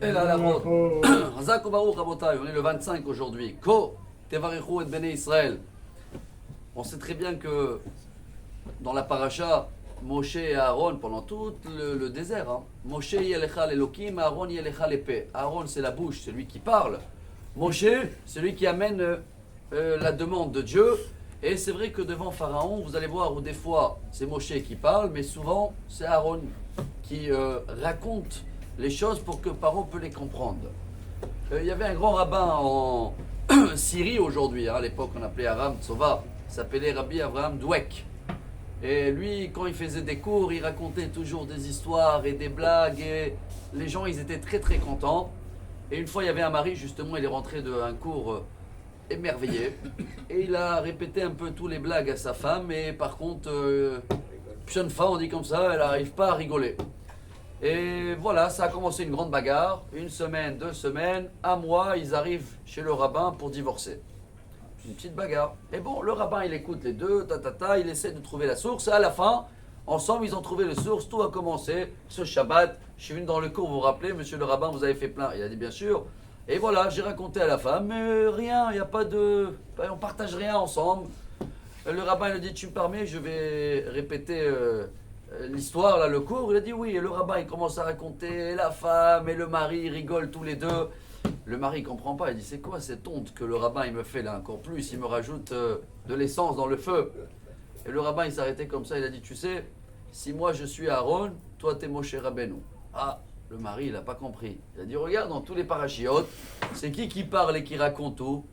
Et là, la route. Hazak Baruch Rabotai, on est le 25 aujourd'hui. Ko, Tevarichou et Bnei Israël. On sait très bien que dans la paracha, Moshe et Aaron, pendant tout le désert, Moshe yelecha l'Elokim, Aaron yelecha l'épée. Aaron, c'est la bouche, c'est lui qui parle. Moshe, c'est lui qui amène la demande de Dieu. Et c'est vrai que devant Pharaon, vous allez voir où des fois c'est Moshe qui parle, mais souvent c'est Aaron qui raconte les choses pour que Pharaon peut les comprendre. Il y avait un grand rabbin en Syrie aujourd'hui, à l'époque on appelait Aram Tsova, il s'appelait Rabbi Avraham Dweck. Et lui, quand il faisait des cours, il racontait toujours des histoires et des blagues, et les gens ils étaient très très contents. Et une fois il y avait un mari, justement, il est rentré d'un cours émerveillé, et il a répété un peu tous les blagues à sa femme, et par contre, Pshonfa, on dit comme ça, elle n'arrive pas à rigoler. Et voilà, ça a commencé une grande bagarre, une semaine, 2 semaines, un mois, ils arrivent chez le rabbin pour divorcer. Une petite bagarre. Et bon, le rabbin, il écoute les deux, il essaie de trouver la source, et à la fin, ensemble, ils ont trouvé la source, tout a commencé, ce Shabbat, je suis venu dans le cours, vous vous rappelez, monsieur le rabbin, vous avez fait plein. Il a dit, bien sûr. Et voilà, j'ai raconté à la femme, mais rien, il n'y a pas de... on partage rien ensemble. Le rabbin, il a dit, tu me permets, je vais répéter l'histoire, là, le cours. Il a dit oui, et le rabbin, il commence à raconter, la femme et le mari, ils rigolent tous les deux. Le mari, il comprend pas, il dit, c'est quoi cette honte que le rabbin, il me fait là, encore plus, il me rajoute de l'essence dans le feu. Et le rabbin, il s'arrêtait comme ça, il a dit, tu sais, si moi je suis Aaron, toi t'es Moshe Rabbeinu. Ah, le mari, il n'a pas compris. Il a dit, regarde, dans tous les parachiotes, c'est qui parle et qui raconte tout?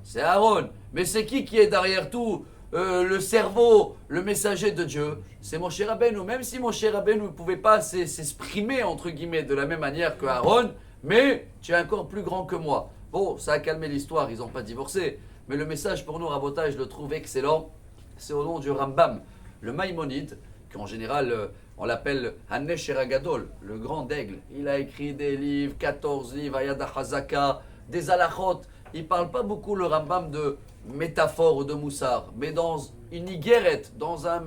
C'est Aaron. Mais c'est qui est derrière tout? Le cerveau, le messager de Dieu, c'est Moshe Rabbeinu. Même si Moshe Rabbeinu ne pouvait pas s'exprimer, entre guillemets, de la même manière que Aaron, mais tu es encore plus grand que moi. Bon, ça a calmé l'histoire, ils n'ont pas divorcé. Mais le message pour nous, Rabotai, je le trouve excellent. C'est au nom du Rambam, le Maïmonide, qu'en général, on l'appelle Hanesh Eragadol, le grand aigle. Il a écrit des livres, 14 livres, Ayada Hazaka, des halachot. Il ne parle pas beaucoup, le Rambam, de métaphore ou de moussard, mais dans une iguérette, dans un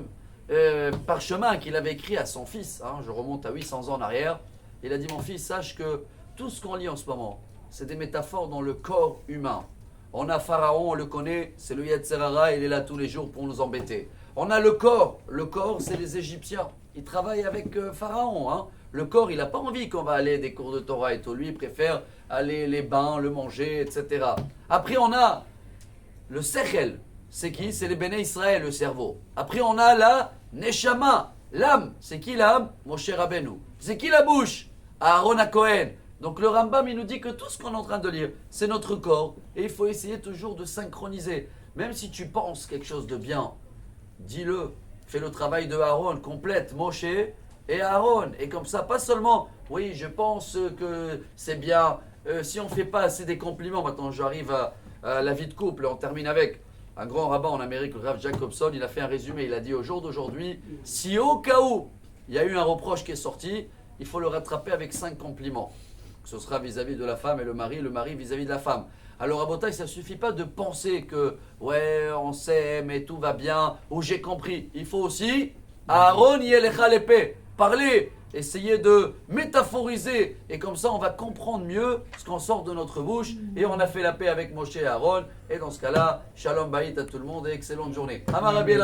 parchemin qu'il avait écrit à son fils, je remonte à 800 ans en arrière, il a dit, mon fils, sache que tout ce qu'on lit en ce moment, c'est des métaphores dans le corps humain. On a Pharaon, on le connaît, c'est le Yetzer Hara, il est là tous les jours pour nous embêter. On a le corps c'est les Égyptiens, ils travaillent avec Pharaon. Le corps, il n'a pas envie qu'on va aller des cours de Torah et tout, lui, il préfère aller les bains, le manger, etc. Après, on a le Sechel, c'est qui? C'est les Béné Israël, le cerveau. Après, on a la Neshama, l'âme. C'est qui l'âme? Moshe Rabbeinu. C'est qui la bouche? Aaron HaKohen. Donc le Rambam, il nous dit que tout ce qu'on est en train de lire, c'est notre corps. Et il faut essayer toujours de synchroniser. Même si tu penses quelque chose de bien, dis-le. Fais le travail de Aaron, complète Moshe et Aaron. Et comme ça, pas seulement, oui, je pense que c'est bien. Si on ne fait pas assez des compliments, maintenant j'arrive à la vie de couple, on termine avec un grand rabbin en Amérique, le Rav Jacobson, il a fait un résumé, il a dit au jour d'aujourd'hui, si au cas où il y a eu un reproche qui est sorti, il faut le rattraper avec 5 compliments. Ce sera vis-à-vis de la femme et le mari vis-à-vis de la femme. Alors à Botaï, ça ne suffit pas de penser que ouais, on s'aime et tout va bien, ou j'ai compris. Il faut aussi Aaron yelecha l'épée. Parler, essayer de métaphoriser, et comme ça on va comprendre mieux ce qu'on sort de notre bouche, et on a fait la paix avec Moshe et Aaron, et dans ce cas-là, shalom bayit à tout le monde et excellente journée. Amar Rabbi